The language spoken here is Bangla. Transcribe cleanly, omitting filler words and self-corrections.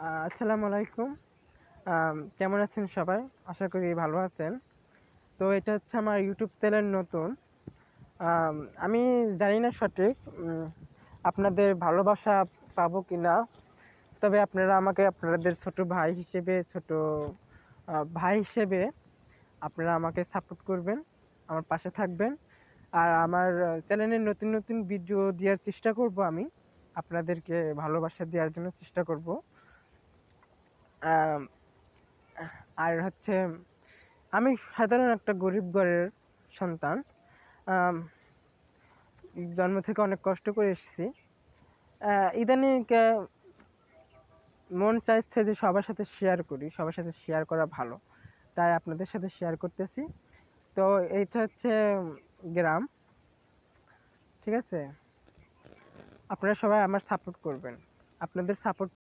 আসসালামু আলাইকুম। কেমন আছেন সবাই? আশা করি ভালো আছেন। তো এটা হচ্ছে আমার ইউটিউব চ্যানেল নতুন। আম আমি জানি না সঠিক আপনাদের ভালোবাসা পাবো কিনা। তবে আপনারা আমাকে আপনাদের ছোট ভাই হিসেবে ভাই হিসেবে আপনারা আমাকে সাপোর্ট করবেন, আমার পাশে থাকবেন। আর আমার চ্যানেলে নতুন ভিডিও দেওয়ার চেষ্টা করব আমি। আপনাদেরকে ভালোবাসা দেওয়ার জন্য চেষ্টা করব। আম আর হচ্ছে আমি সাধারণ একটা গরিব ঘরের সন্তান। আম জন্ম থেকে অনেক কষ্ট করে এসেছি। ইদানিং মন চাইছে যে সবার সাথে শেয়ার করি। সবার সাথে শেয়ার করা ভালো। তাই আপনাদের সাথে শেয়ার করতেছি। তো এইটা হচ্ছে গ্রাম। ঠিক আছে? আপনারা সবাই আমার সাপোর্ট করবেন। আপনাদের সাপোর্ট